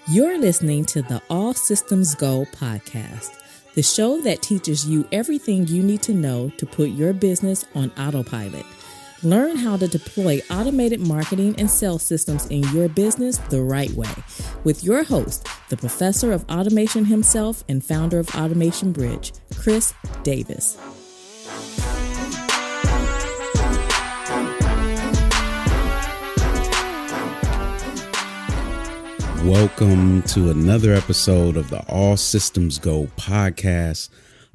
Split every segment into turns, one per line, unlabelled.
You're listening to the All Systems Go podcast, the show that teaches you everything you need to know to put your business on autopilot. Learn how to deploy automated marketing and sales systems in your business the right way with your host, the professor of automation himself and founder of Automation Bridge, Chris Davis.
Welcome to another episode of the All Systems Go podcast.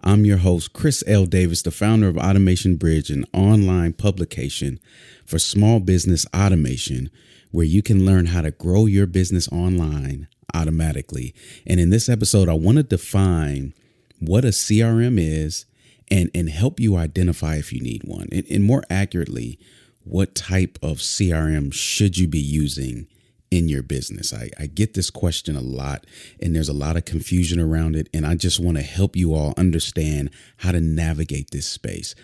I'm your host, Chris L. Davis, the founder of Automation Bridge, an online publication for small business automation, where you can learn how to grow your business online automatically. And in this episode, I want to define what a CRM is and help you identify if you need one. And more accurately, what type of CRM should you be using in your business? I get this question a lot, and there's a lot of confusion around it. And I just want to help you all understand how to navigate this space.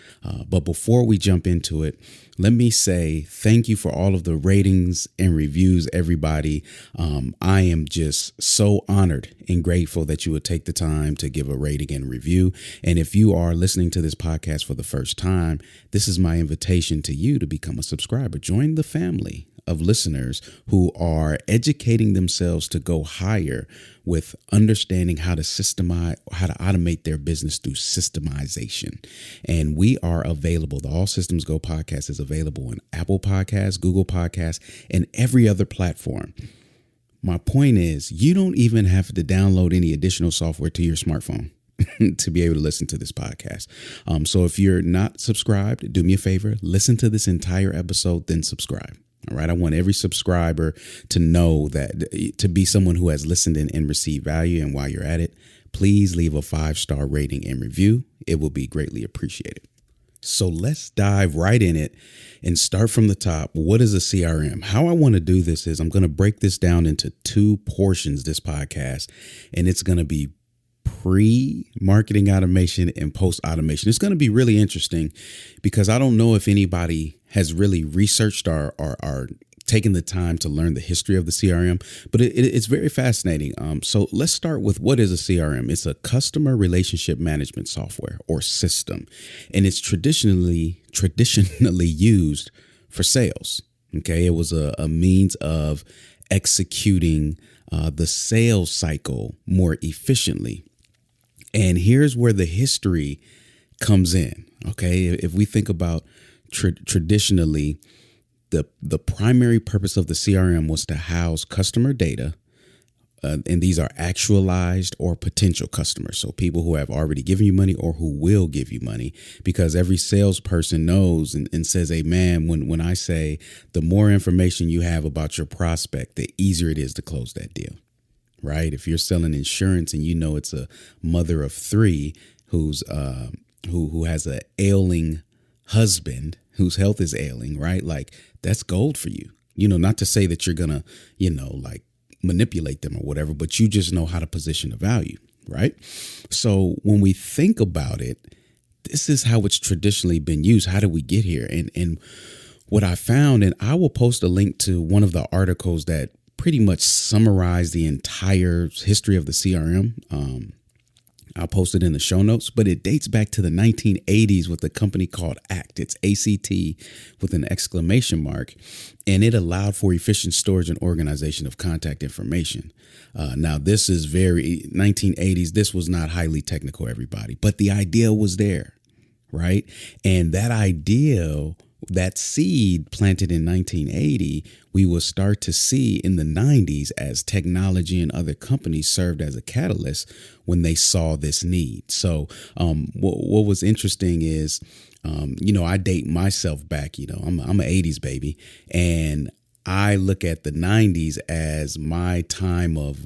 But before we jump into it, let me say thank you for all of the ratings and reviews, everybody. I am just so honored and grateful that you would take the time to give a rating and review. And if you are listening to this podcast for the first time, this is my invitation to you to become a subscriber. Join the family of listeners who are educating themselves to go higher with understanding how to automate their business through systemization. And we are available. The All Systems Go podcast is available in Apple Podcasts, Google Podcasts, and every other platform. My point is, you don't even have to download any additional software to your smartphone to be able to listen to this podcast. So if you're not subscribed, do me a favor, listen to this entire episode, then subscribe. All right. I want every subscriber to know that, to be someone who has listened and received value. And while you're at it, please leave a 5-star rating and review. It will be greatly appreciated. So let's dive right in it and start from the top. What is a CRM? How I want to do this is I'm going to break this down into two portions, this podcast, and it's going to be pre-marketing automation and post-automation. It's going to be really interesting because I don't know if anybody has really researched or taken the time to learn the history of the CRM, but it's very fascinating. So let's start with, what is a CRM? It's a customer relationship management software or system, and it's traditionally used for sales. Okay, it was a means of executing the sales cycle more efficiently. And here's where the history comes in. Okay, if we think about traditionally, the primary purpose of the CRM was to house customer data. And these are actualized or potential customers. So people who have already given you money or who will give you money, because every salesperson knows and says, hey, man, when I say the more information you have about your prospect, the easier it is to close that deal. Right. If you're selling insurance and you know it's a mother of 3 who has a ailing husband whose health is ailing. Right. Like, that's gold for you. Not to say that you're going to, like manipulate them or whatever, but you just know how to position the value. Right. So when we think about it, this is how it's traditionally been used. How did we get here? And what I found, and I will post a link to one of the articles that pretty much summarize the entire history of the CRM. I'll post it in the show notes, but it dates back to the 1980s with a company called ACT. It's ACT with an exclamation mark, and it allowed for efficient storage and organization of contact information. Now, this is very 1980s. This was not highly technical, everybody, but the idea was there, right? And that idea, that seed planted in 1980, we will start to see in the 90s as technology and other companies served as a catalyst when they saw this need. So what was interesting is, I date myself back, I'm an 80s baby, and I look at the 90s as my time of,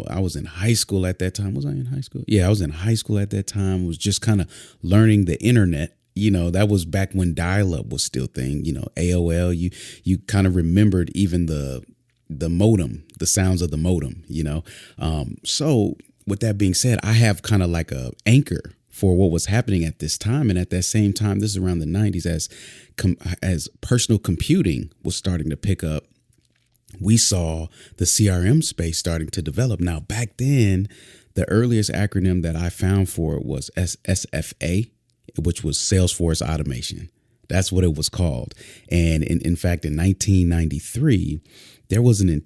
I was in high school at that time. Was I in high school? Yeah, I was in high school at that time. Was just kind of learning the internet. That was back when dial-up was still thing, AOL, you kind of remembered even the modem, the sounds of the modem, So with that being said, I have kind of like a anchor for what was happening at this time. And at that same time, this is around the 90s as personal computing was starting to pick up. we saw the CRM space starting to develop. Now, back then, the earliest acronym that I found for it was SFA, which was Salesforce Automation. That's what it was called. And in fact, in 1993, there was an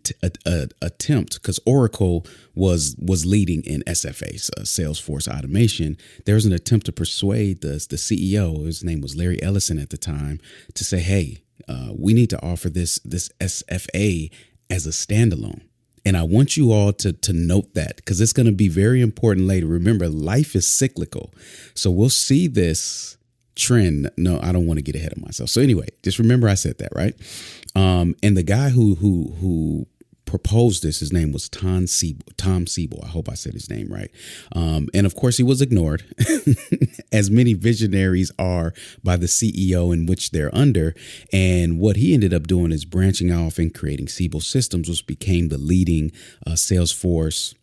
attempt, because Oracle was leading in SFA, Salesforce Automation. There was an attempt to persuade the CEO, his name was Larry Ellison at the time, to say, hey, we need to offer this SFA as a standalone. And I want you all to note that, because it's going to be very important later. Remember, life is cyclical. So we'll see this trend. No, I don't want to get ahead of myself. So anyway, just remember I said that, right? And the guy who proposed this, his name was Tom Siebel. I hope I said his name right. And of course, he was ignored, as many visionaries are, by the CEO in which they're under. And what he ended up doing is branching off and creating Siebel Systems, which became the leading Salesforce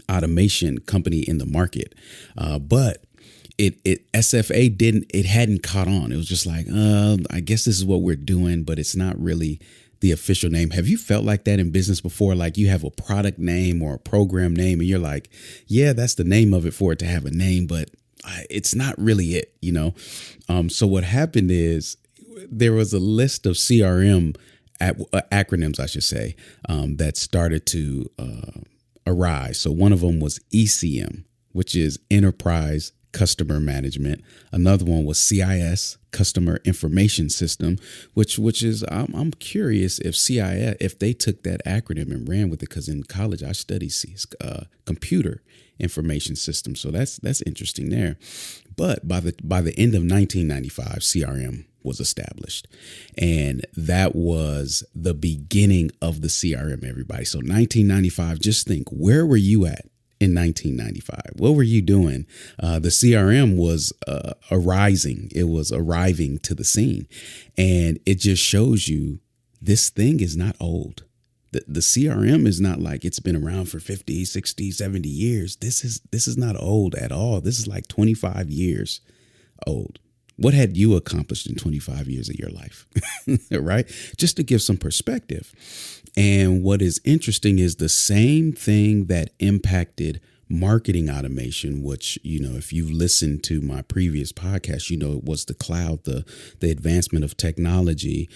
automation company in the market. But SFA hadn't caught on. It was just like, I guess this is what we're doing, but it's not really the official name. Have you felt like that in business before? Like you have a product name or a program name and you're like, yeah, that's the name of it for it to have a name, but it's not really it, you know? So what happened is there was a list of CRM acronyms, I should say, that started to arise. So one of them was ECM, which is Enterprise Customer Management. Another one was CIS, Customer Information System, which is I'm curious if they took that acronym and ran with it, because in college I studied Computer Information System. So that's interesting there. But by the end of 1995, CRM was established, and that was the beginning of the CRM, everybody. So 1995, just think, where were you at in 1995? What were you doing? The CRM was arising. It was arriving to the scene. And it just shows you this thing is not old. The CRM is not like it's been around for 50, 60, 70 years. This is not old at all. This is like 25 years old. What had you accomplished in 25 years of your life? Right? Just to give some perspective. And what is interesting is the same thing that impacted marketing automation, which, you know, if you've listened to my previous podcast, you know, it was the cloud, the advancement of technology,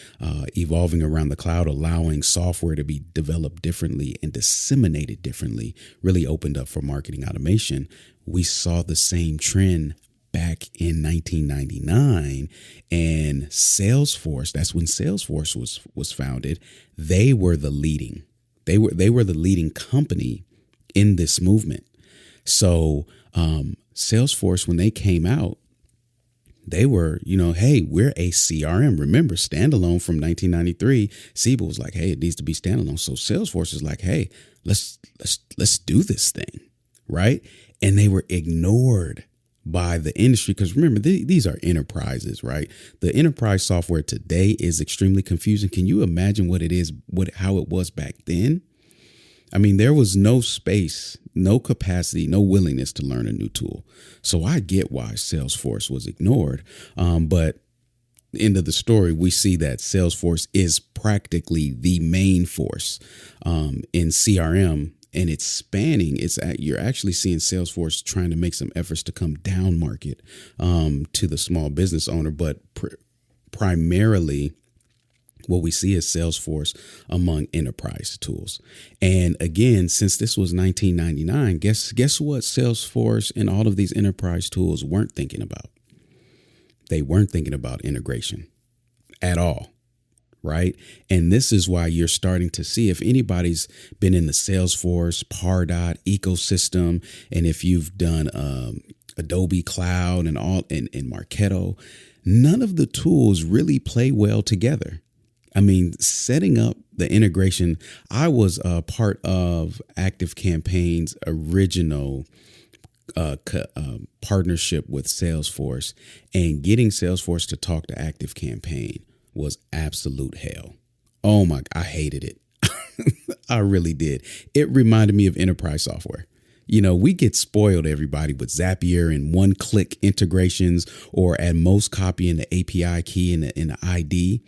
evolving around the cloud, allowing software to be developed differently and disseminated differently, really opened up for marketing automation. We saw the same trend back in 1999, and Salesforce, that's when Salesforce was founded. They were the leading company in this movement. So Salesforce, when they came out, they were, you know, hey, we're a CRM. Remember, standalone from 1993. Siebel was like, hey, it needs to be standalone. So Salesforce is like, hey, let's do this thing, right? And they were ignored by the industry, because remember, these are enterprises, right? The enterprise software today is extremely confusing. Can you imagine what it is, how it was back then? I mean, there was no space, no capacity, no willingness to learn a new tool. So I get why Salesforce was ignored. But end of the story, we see that Salesforce is practically the main force in CRM. And it's spanning. You're actually seeing Salesforce trying to make some efforts to come down market to the small business owner, but primarily what we see is Salesforce among enterprise tools. And again, since this was 1999, guess what Salesforce and all of these enterprise tools weren't thinking about? They weren't thinking about integration at all. Right. And this is why you're starting to see, if anybody's been in the Salesforce, Pardot ecosystem, and if you've done Adobe Cloud and Marketo, none of the tools really play well together. I mean, setting up the integration, I was a part of ActiveCampaign's original partnership with Salesforce, and getting Salesforce to talk to ActiveCampaign was absolute hell. I hated it. I really did. It reminded me of enterprise software. We get spoiled, everybody, with Zapier and one-click integrations, or at most copying the API key and the ID.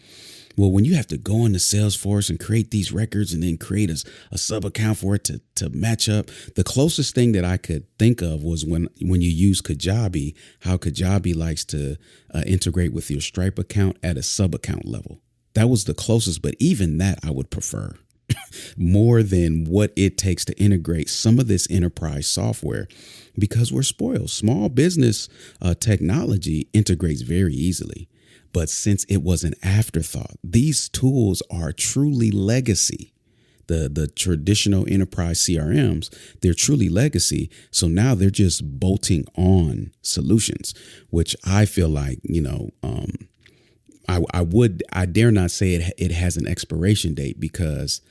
Well, when you have to go into Salesforce and create these records and then create a sub account for it to match up, the closest thing that I could think of was when you use Kajabi, how Kajabi likes to integrate with your Stripe account at a sub account level. That was the closest, but even that I would prefer more than what it takes to integrate some of this enterprise software, because we're spoiled. Small business technology integrates very easily. But since it was an afterthought, these tools are truly legacy. The traditional enterprise CRMs, they're truly legacy. So now they're just bolting on solutions, which I feel like, I dare not say it has an expiration date, because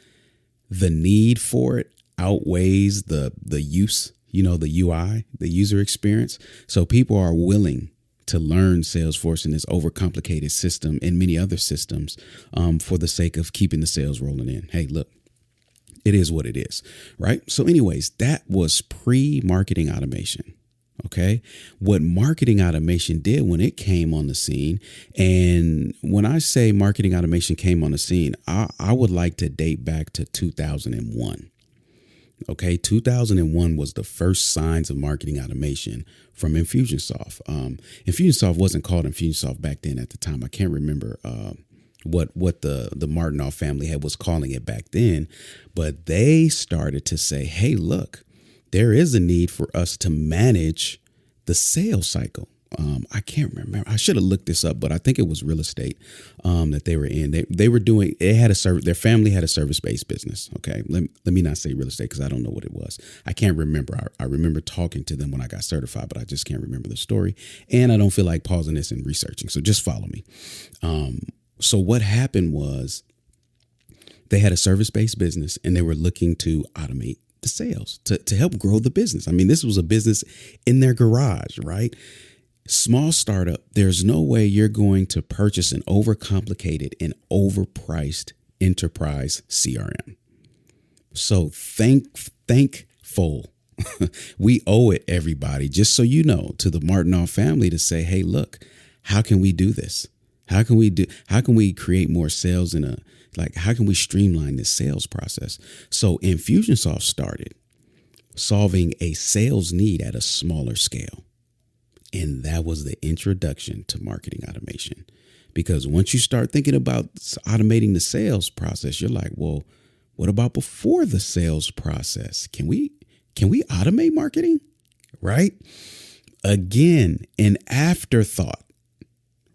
the need for it outweighs the use, the UI, the user experience. So people are willing to learn Salesforce and this overcomplicated system and many other systems for the sake of keeping the sales rolling in. Hey, look, it is what it is, right? So anyways, that was pre-marketing automation. Okay. What marketing automation did when it came on the scene, and when I say marketing automation came on the scene, I would like to date back to 2001. Okay, 2001 was the first signs of marketing automation from Infusionsoft. Infusionsoft wasn't called Infusionsoft back then at the time. I can't remember what the Martinoff family was calling it back then, but they started to say, hey, look, there is a need for us to manage the sales cycle. I can't remember. I should have looked this up, but I think it was real estate that they were in. They were doing. It had their family had a service-based business. Okay, let me not say real estate because I don't know what it was. I can't remember. I remember talking to them when I got certified, but I just can't remember the story, and I don't feel like pausing this and researching. So just follow me. So what happened was they had a service-based business, and they were looking to automate the sales to help grow the business. I mean, this was a business in their garage, right? Small startup, there's no way you're going to purchase an overcomplicated and overpriced enterprise CRM. So thankful. We owe it, everybody, just so you know, to the Martinoff family to say, hey, look, how can we do this? How can we create more sales how can we streamline this sales process? So Infusionsoft started solving a sales need at a smaller scale. And that was the introduction to marketing automation. Because once you start thinking about automating the sales process, you're like, well, what about before the sales process? Can we automate marketing? Right? Again, an afterthought,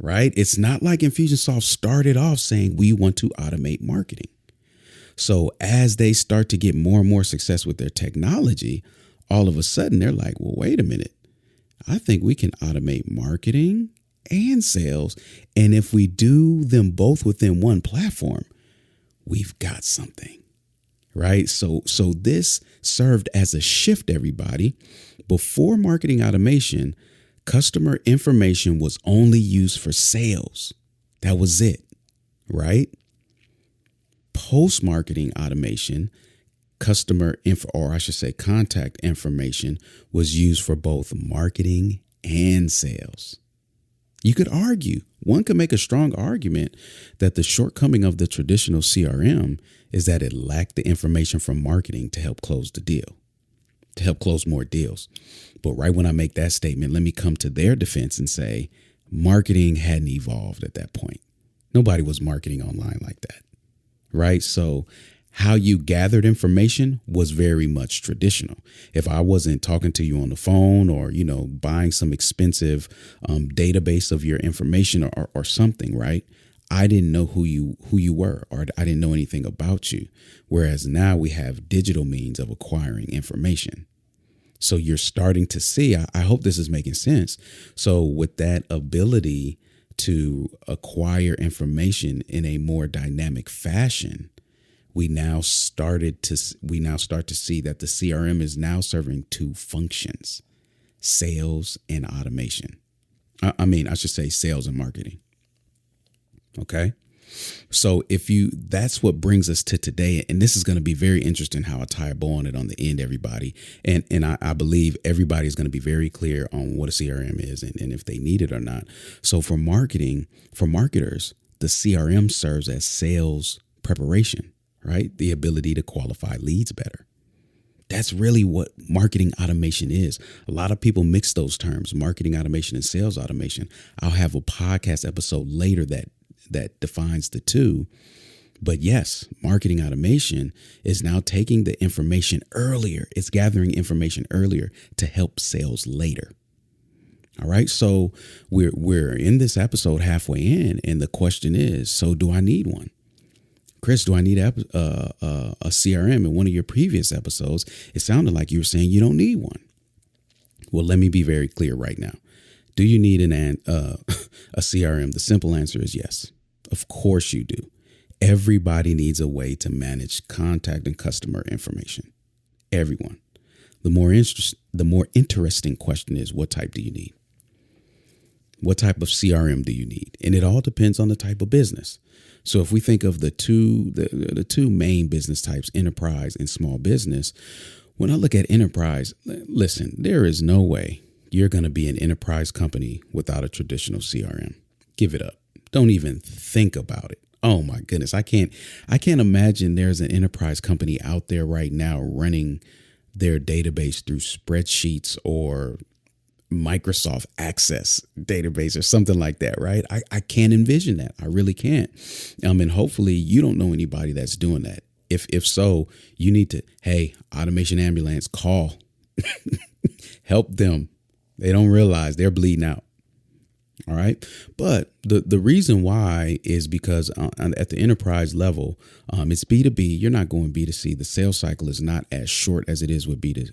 right? It's not like Infusionsoft started off saying we want to automate marketing. So as they start to get more and more success with their technology, all of a sudden they're like, well, wait a minute. I think we can automate marketing and sales. And if we do them both within one platform, we've got something, right? So this served as a shift, everybody. Before marketing automation, customer information was only used for sales. That was it, right? Post-marketing automation, contact information was used for both marketing and sales. You could argue, one could make a strong argument that the shortcoming of the traditional CRM is that it lacked the information from marketing to help close the deal, to help close more deals. But right when I make that statement, let me come to their defense and say marketing hadn't evolved at that point. Nobody was marketing online like that, right? So how you gathered information was very much traditional. If I wasn't talking to you on the phone or, buying some expensive database of your information or something, right? I didn't know who you were, or I didn't know anything about you. Whereas now we have digital means of acquiring information. So you're starting to see, I hope this is making sense. So with that ability to acquire information in a more dynamic fashion, we now start to see that the CRM is now serving two functions: sales and automation. I should say sales and marketing. Okay. So that's what brings us to today. And this is going to be very interesting how I tie a bow on it on the end, everybody. And I believe everybody's going to be very clear on what a CRM is and if they need it or not. So for marketers, the CRM serves as sales preparation, right? The ability to qualify leads better. That's really what marketing automation is. A lot of people mix those terms, marketing automation and sales automation. I'll have a podcast episode later that defines the two. But yes, marketing automation is now taking the information earlier. It's gathering information earlier to help sales later. All right. So we're in this episode halfway in. And the question is, so do I need one? Chris, do I need a CRM? In one of your previous episodes, it sounded like you were saying you don't need one. Well, let me be very clear right now. Do you need a CRM? The simple answer is yes. Of course you do. Everybody needs a way to manage contact and customer information. Everyone. The more interesting question is, what type do you need? What type of CRM do you need? And it all depends on the type of business. So if we think of the two main business types, enterprise and small business, when I look at enterprise, listen, there is no way you're going to be an enterprise company without a traditional CRM. Give it up. Don't even think about it. Oh my goodness. I can't imagine there's an enterprise company out there right now running their database through spreadsheets or Microsoft Access database or something like that, right? I can't envision that. I really can't. And hopefully you don't know anybody that's doing that. If so, you need to, hey, Automation Ambulance, call, help them. They don't realize they're bleeding out. All right. But the reason why is because at the enterprise level, it's B2B. You're not going B2C. The sales cycle is not as short as it is with B2C,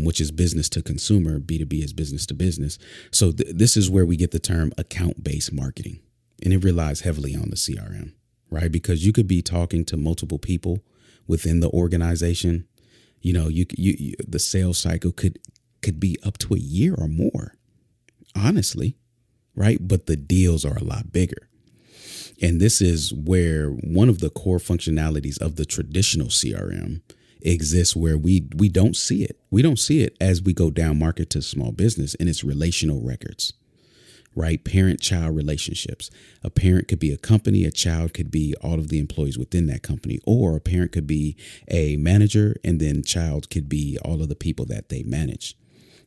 which is business to consumer. B2B is business to business. So this is where we get the term account-based marketing, and it relies heavily on the CRM, right? Because you could be talking to multiple people within the organization. You know, the sales cycle could be up to a year or more. Honestly, right? But the deals are a lot bigger. And this is where one of the core functionalities of the traditional CRM exists, where we don't see it. We don't see it as we go down market to small business, and it's relational records, right? Parent-child relationships. A parent could be a company, a child could be all of the employees within that company, or a parent could be a manager, and then child could be all of the people that they manage,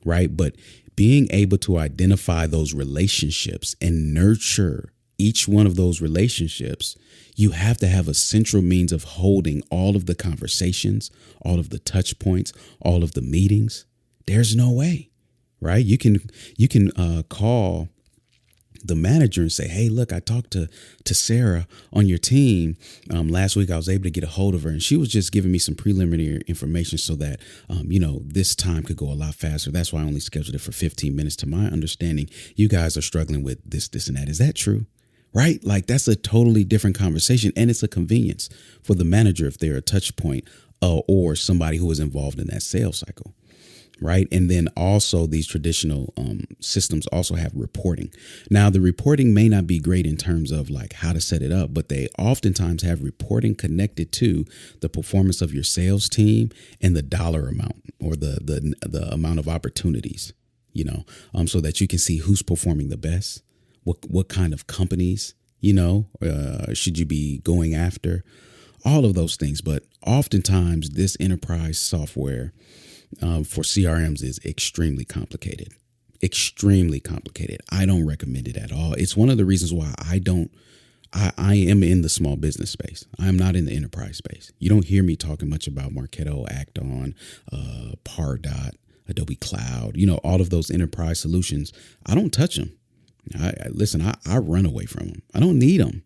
right? But being able to identify those relationships and nurture each one of those relationships, you have to have a central means of holding all of the conversations, all of the touch points, all of the meetings. There's no way, right? You can call the manager and say, hey, look, I talked to Sarah on your team. Last week, I was able to get a hold of her, and she was just giving me some preliminary information so that, this time could go a lot faster. That's why I only scheduled it for 15 minutes. To my understanding, you guys are struggling with this, and that. Is that true? Right? Like, that's a totally different conversation. And it's a convenience for the manager if they're a touch point or somebody who is involved in that sales cycle. Right. And then also these traditional systems also have reporting. Now, the reporting may not be great in terms of like how to set it up, but they oftentimes have reporting connected to the performance of your sales team and the dollar amount or the amount of opportunities, so that you can see who's performing the best, what kind of companies, should you be going after, all of those things. But oftentimes this enterprise software for CRMs is extremely complicated. I don't recommend it at all. It's one of the reasons why I am in the small business space. I'm not in the enterprise space. You don't hear me talking much about Marketo, Acton, Pardot, Adobe Cloud, all of those enterprise solutions. I don't touch them. I run away from them. I don't need them.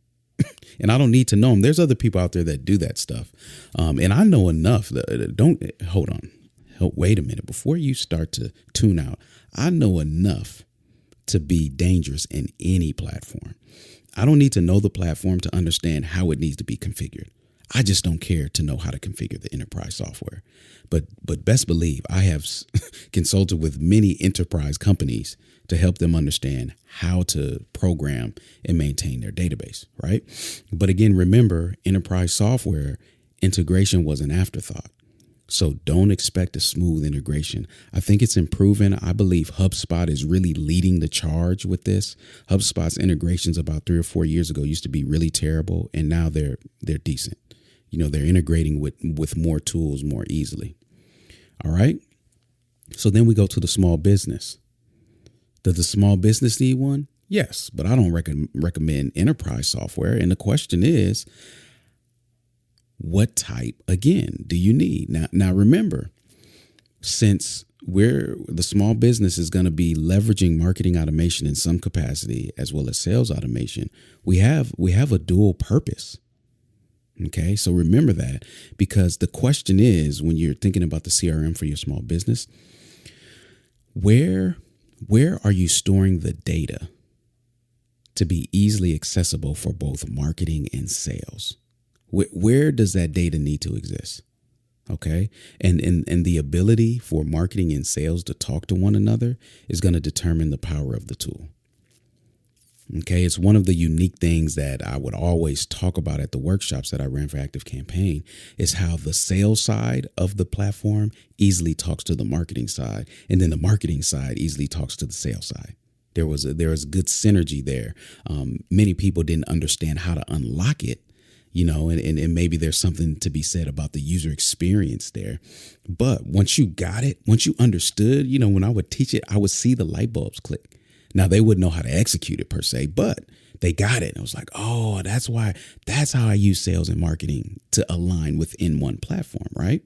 And I don't need to know them. There's other people out there that do that stuff. And I know enough. Hold on. Wait a minute. Before you start to tune out, I know enough to be dangerous in any platform. I don't need to know the platform to understand how it needs to be configured. I just don't care to know how to configure the enterprise software. But best believe I have consulted with many enterprise companies to help them understand how to program and maintain their database, right? But again, remember, enterprise software integration was an afterthought. So don't expect a smooth integration. I think it's improving. I believe HubSpot is really leading the charge with this. HubSpot's integrations about 3 or 4 years ago used to be really terrible, and now they're decent. They're integrating with more tools more easily. All right. So then we go to the small business. Does the small business need one? Yes, but I don't recommend enterprise software. And the question is, what type, again, do you need? Now remember, since the small business is going to be leveraging marketing automation in some capacity as well as sales automation, we have a dual purpose. Okay, so remember that, because the question is, when you're thinking about the CRM for your small business, where are you storing the data to be easily accessible for both marketing and sales? Where does that data need to exist? Okay, and the ability for marketing and sales to talk to one another is going to determine the power of the tool. Okay, it's one of the unique things that I would always talk about at the workshops that I ran for Active Campaign is how the sales side of the platform easily talks to the marketing side, and then the marketing side easily talks to the sales side. There was good synergy there. Many people didn't understand how to unlock it, and maybe there's something to be said about the user experience there. But once you got it, once you understood, when I would teach it, I would see the light bulbs click. Now, they wouldn't know how to execute it per se, but they got it. And I was like, oh, that's how I use sales and marketing to align within one platform, right?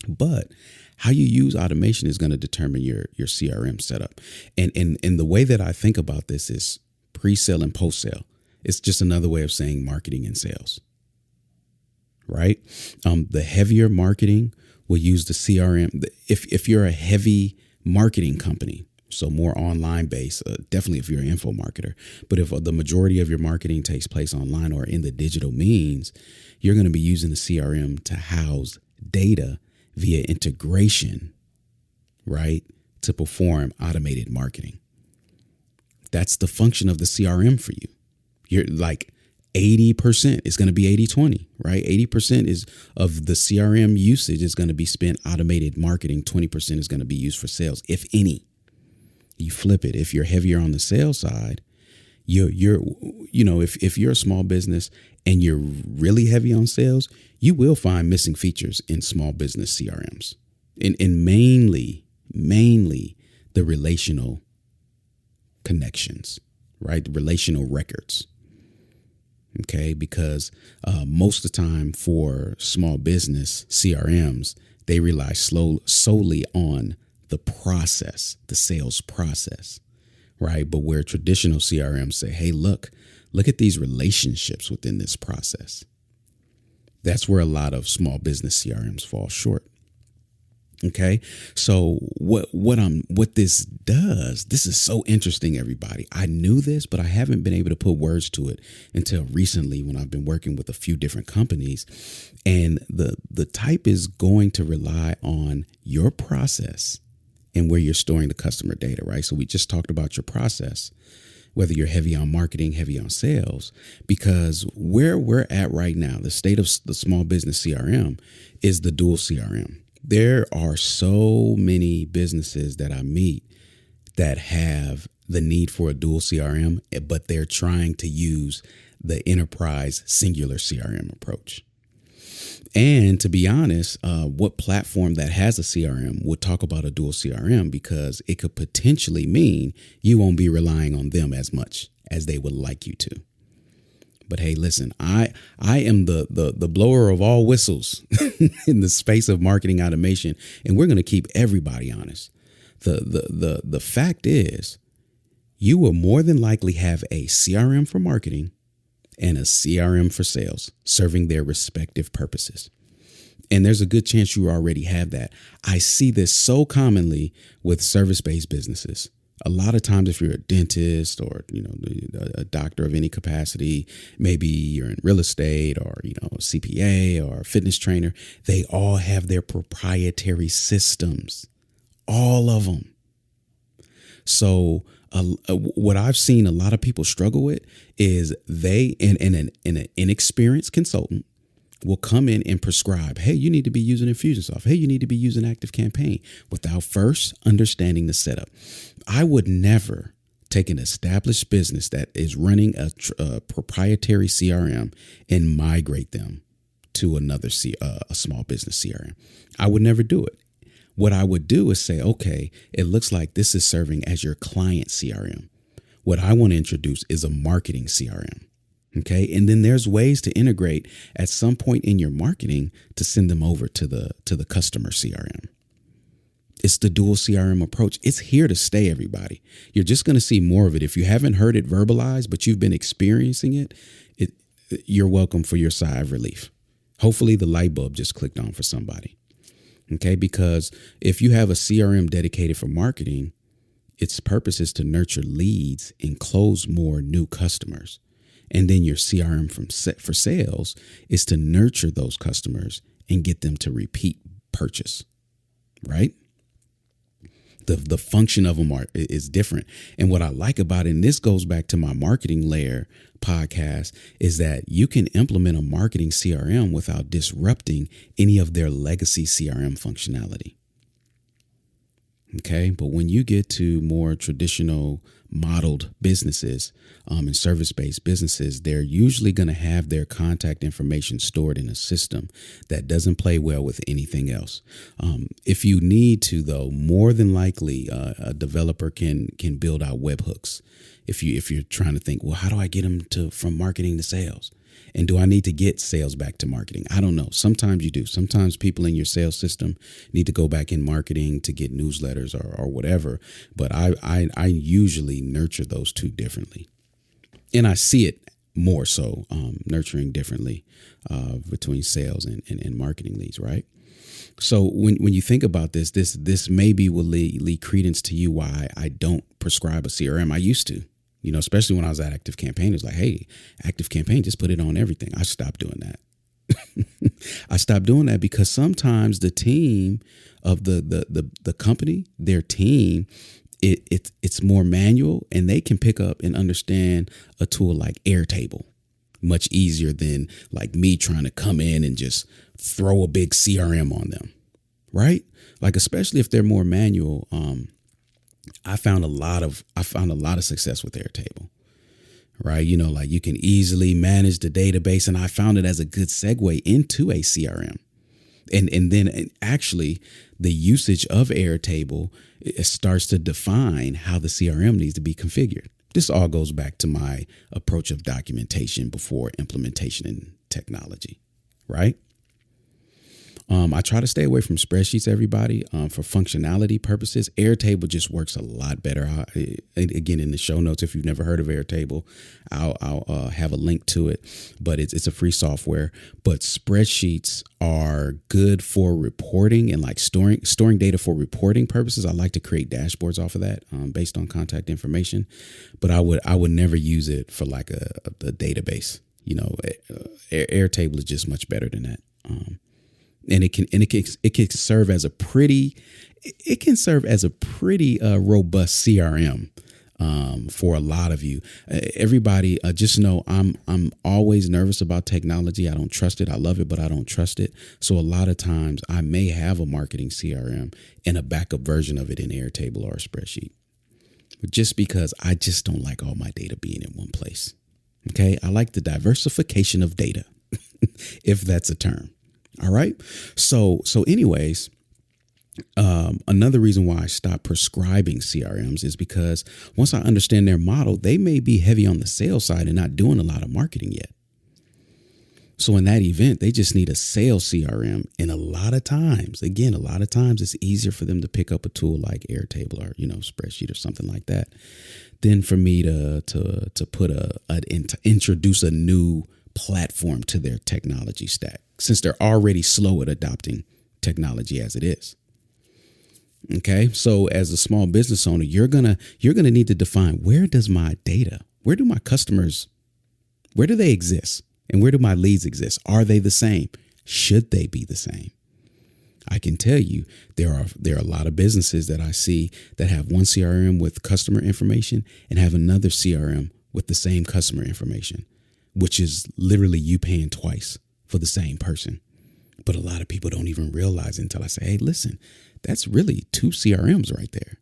But how you use automation is going to determine your CRM setup. And the way that I think about this is pre-sale and post-sale. It's just another way of saying marketing and sales, right? The heavier marketing will use the CRM. If you're a heavy marketing company, so more online based, definitely if you're an info marketer. But if the majority of your marketing takes place online or in the digital means, you're going to be using the CRM to house data via integration, right, to perform automated marketing. That's the function of the CRM for you. You're like 80% is going to be 80-20, right? 80% is of the CRM usage is going to be spent automated marketing. 20% is going to be used for sales, if any. You flip it. If you're heavier on the sales side, if you're a small business and you're really heavy on sales, you will find missing features in small business CRMs, and mainly the relational connections, right? The relational records. Okay, because most of the time for small business CRMs, they rely solely on the process, the sales process, right? But where traditional CRMs say, hey, look at these relationships within this process. That's where a lot of small business CRMs fall short. Okay, so what this does, this is so interesting, everybody. I knew this, but I haven't been able to put words to it until recently when I've been working with a few different companies. And the type is going to rely on your process and where you're storing the customer data, right? So we just talked about your process, whether you're heavy on marketing, heavy on sales, because where we're at right now, the state of the small business CRM is the dual CRM. There are so many businesses that I meet that have the need for a dual CRM, but they're trying to use the enterprise singular CRM approach. And to be honest, what platform that has a CRM would talk about a dual CRM, because it could potentially mean you won't be relying on them as much as they would like you to. But hey, listen, I am the blower of all whistles in the space of marketing automation, and we're going to keep everybody honest. The fact is, you will more than likely have a CRM for marketing and a CRM for sales, serving their respective purposes. And there's a good chance you already have that. I see this so commonly with service-based businesses. A lot of times, if you're a dentist or, a doctor of any capacity, maybe you're in real estate or, a CPA or a fitness trainer, they all have their proprietary systems, all of them. So what I've seen a lot of people struggle with is they, and an inexperienced consultant will come in and prescribe, hey, you need to be using Infusionsoft. Hey, you need to be using ActiveCampaign, without first understanding the setup. I would never take an established business that is running a proprietary CRM and migrate them to another a small business CRM. I would never do it. What I would do is say, okay, it looks like this is serving as your client CRM. What I want to introduce is a marketing CRM. Okay. And then there's ways to integrate at some point in your marketing to send them over to the customer CRM. It's the dual CRM approach. It's here to stay, everybody. You're just going to see more of it. If you haven't heard it verbalized, but you've been experiencing it, you're welcome for your sigh of relief. Hopefully the light bulb just clicked on for somebody. Okay. Because if you have a CRM dedicated for marketing, its purpose is to nurture leads and close more new customers. And then your CRM for sales is to nurture those customers and get them to repeat purchase, right? The function of them is different. And what I like about it, and this goes back to my Marketing Layer podcast, is that you can implement a marketing CRM without disrupting any of their legacy CRM functionality. Okay. But when you get to more traditional modeled businesses and service-based businesses, they're usually going to have their contact information stored in a system that doesn't play well with anything else. If you need to, though, more than likely a developer can build out webhooks. If you're trying to think, well, how do I get them from marketing to sales? And do I need to get sales back to marketing? I don't know. Sometimes you do. Sometimes people in your sales system need to go back in marketing to get newsletters or whatever. But I usually nurture those two differently. And I see it more so nurturing differently between sales and marketing leads, right? So when you think about this maybe will lead credence to you why I don't prescribe a CRM. I used to. Especially when I was at ActiveCampaign, it was like, hey, ActiveCampaign, just put it on everything. I stopped doing that. I stopped doing that because sometimes the team of the company, their team, it's more manual, and they can pick up and understand a tool like Airtable much easier than like me trying to come in and just throw a big CRM on them, right? Like, especially if they're more manual. I found a lot of success with Airtable, right? Like you can easily manage the database, and I found it as a good segue into a CRM. And then actually the usage of Airtable, it starts to define how the CRM needs to be configured. This all goes back to my approach of documentation before implementation in technology, right? I try to stay away from spreadsheets, everybody. For functionality purposes, Airtable just works a lot better. Again, in the show notes, if you've never heard of Airtable, I'll have a link to it. But it's a free software. But spreadsheets are good for reporting and like storing data for reporting purposes. I like to create dashboards off of that based on contact information. But I would never use it for like a database. Airtable is just much better than that. And it can serve as a pretty robust CRM for a lot of you. Everybody, just know I'm always nervous about technology. I don't trust it. I love it, but I don't trust it. So a lot of times I may have a marketing CRM and a backup version of it in Airtable or a spreadsheet, just because I just don't like all my data being in one place. Okay, I like the diversification of data, if that's a term. All right. So anyways, another reason why I stopped prescribing CRMs is because once I understand their model, they may be heavy on the sales side and not doing a lot of marketing yet. So in that event, they just need a sales CRM. And a lot of times it's easier for them to pick up a tool like Airtable or, spreadsheet or something like that than for me to introduce a new platform to their technology stack, since they're already slow at adopting technology as it is. Okay. So as a small business owner, you're going to need to define, where does my data, where do my customers, where do they exist? And where do my leads exist? Are they the same? Should they be the same? I can tell you there are a lot of businesses that I see that have one CRM with customer information and have another CRM with the same customer information, which is literally you paying twice for the same person. But a lot of people don't even realize it until I say, hey, listen, that's really two CRMs right there.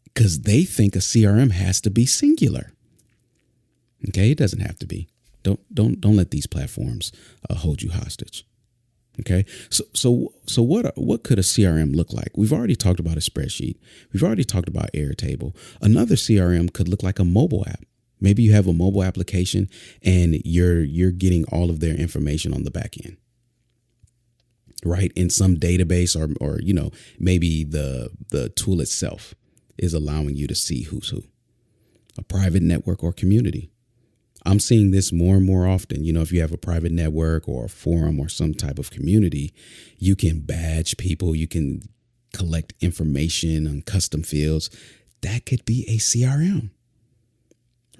Because they think a CRM has to be singular. Okay, it doesn't have to be. Don't let these platforms hold you hostage. Okay, so what could a CRM look like? We've already talked about a spreadsheet. We've already talked about Airtable. Another CRM could look like a mobile app. Maybe you have a mobile application and you're getting all of their information on the back end, right? In some database, or maybe the tool itself is allowing you to see who's who. A private network or community. I'm seeing this more and more often. If you have a private network or a forum or some type of community, you can badge people. You can collect information on custom fields. That could be a CRM,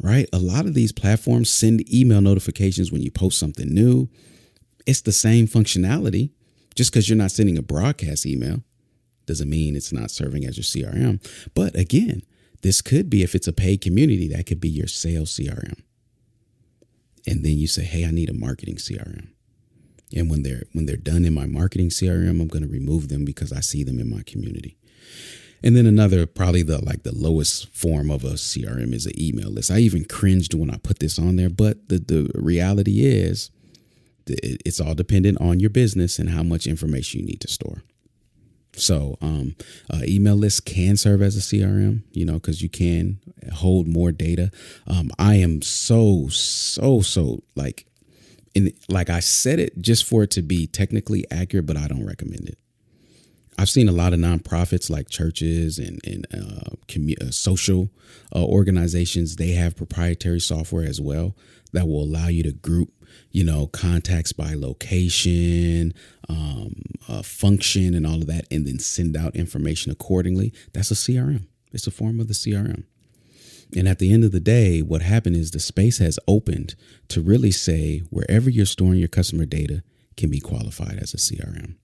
right? A lot of these platforms send email notifications when you post something new. It's the same functionality. Just because you're not sending a broadcast email doesn't mean it's not serving as your CRM. But again, this could be, if it's a paid community, that could be your sales CRM. And then you say, hey, I need a marketing CRM. And when they're done in my marketing CRM, I'm going to remove them because I see them in my community. And then another, probably the lowest form of a CRM is an email list. I even cringed when I put this on there, but the reality is it's all dependent on your business and how much information you need to store. So email lists can serve as a CRM, because you can hold more data. I am so like I said it just for it to be technically accurate, but I don't recommend it. I've seen a lot of nonprofits like churches and social organizations. They have proprietary software as well that will allow you to group contacts by location, function, and all of that, and then send out information accordingly. That's a CRM. It's a form of the CRM. And at the end of the day, what happened is the space has opened to really say wherever you're storing your customer data can be qualified as a CRM.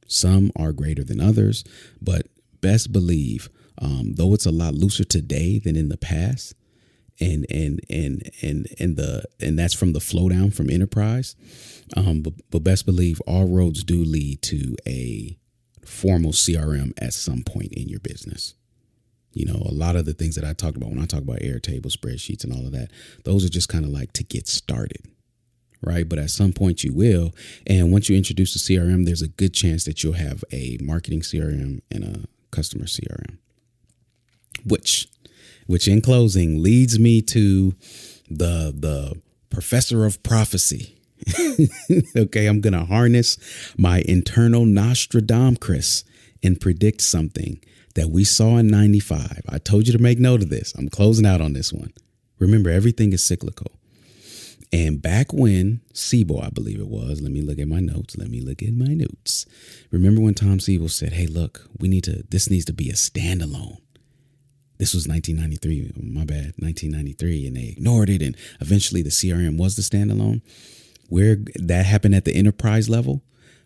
Some are greater than others, but best believe, though it's a lot looser today than in the past, and that's from the flow down from enterprise. But best believe all roads do lead to a formal CRM at some point in your business. A lot of the things that I talked about when I talk about Airtable, spreadsheets, and all of that, those are just kind of like to get started, right? But at some point you will. And once you introduce a CRM, there's a good chance that you'll have a marketing CRM and a customer CRM, which in closing leads me to the professor of prophecy. Okay, I'm going to harness my internal Nostradamus and predict something that we saw in 95. I told you to make note of this. I'm closing out on this one. Remember, everything is cyclical. And back when Siebel, I believe it was, let me look at my notes. Remember when Tom Siebel said, hey, look, this needs to be a standalone. This was 1993, and they ignored it. And eventually the CRM was the standalone. Where that happened at the enterprise level,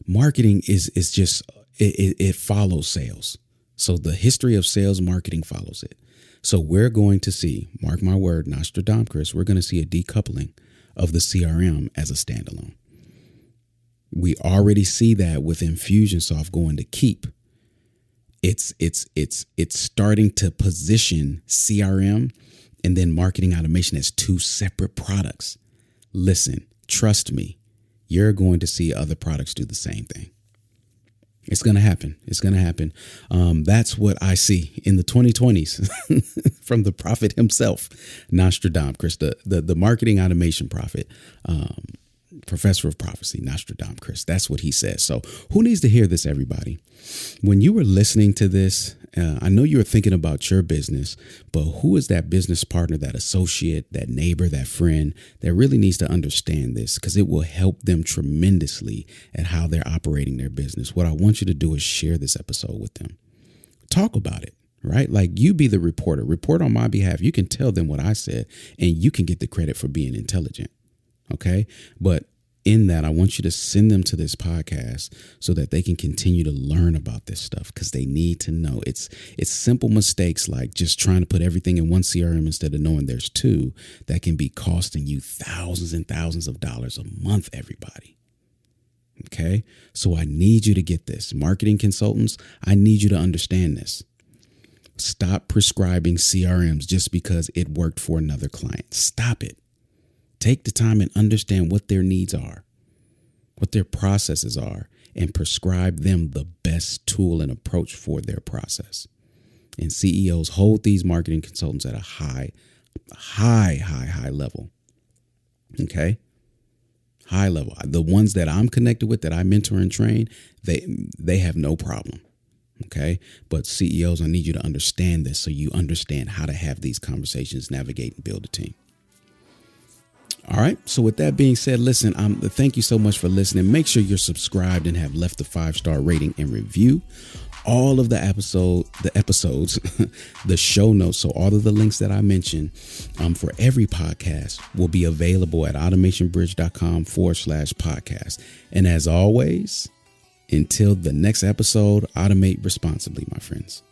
marketing is just, it follows sales. So the history of sales marketing follows it. So we're going to see, mark my word, Nostradamus, we're going to see a decoupling of the CRM as a standalone. We already see that with Infusionsoft going to Keep. It's starting to position CRM and then marketing automation as two separate products. Listen, trust me, you're going to see other products do the same thing. It's going to happen. That's what I see in the 2020s from the prophet himself, Nostradamus, the marketing automation prophet. professor of prophecy, Nostradamus Chris. That's what he says. So who needs to hear this, everybody? When you were listening to this, I know you were thinking about your business, but who is that business partner, that associate, that neighbor, that friend that really needs to understand this? Because it will help them tremendously at how they're operating their business. What I want you to do is share this episode with them. Talk about it, right? Like, you be the reporter. Report on my behalf. You can tell them what I said, and you can get the credit for being intelligent. Okay. But in that, I want you to send them to this podcast so that they can continue to learn about this stuff, because they need to know. It's simple mistakes like just trying to put everything in one CRM instead of knowing there's two that can be costing you thousands and thousands of dollars a month, everybody. Okay. So I need you to get this. Marketing consultants, I need you to understand this. Stop prescribing CRMs just because it worked for another client. Stop it. Take the time and understand what their needs are, what their processes are, and prescribe them the best tool and approach for their process. And CEOs hold these marketing consultants at a high level. Okay? High level. The ones that I'm connected with, that I mentor and train, they have no problem. Okay? But CEOs, I need you to understand this so you understand how to have these conversations, navigate, and build a team. All right. So with that being said, listen, thank you so much for listening. Make sure you're subscribed and have left a 5-star rating and review. All of the episodes, the show notes. So all of the links that I mentioned for every podcast will be available at automationbridge.com/podcast. And as always, until the next episode, automate responsibly, my friends.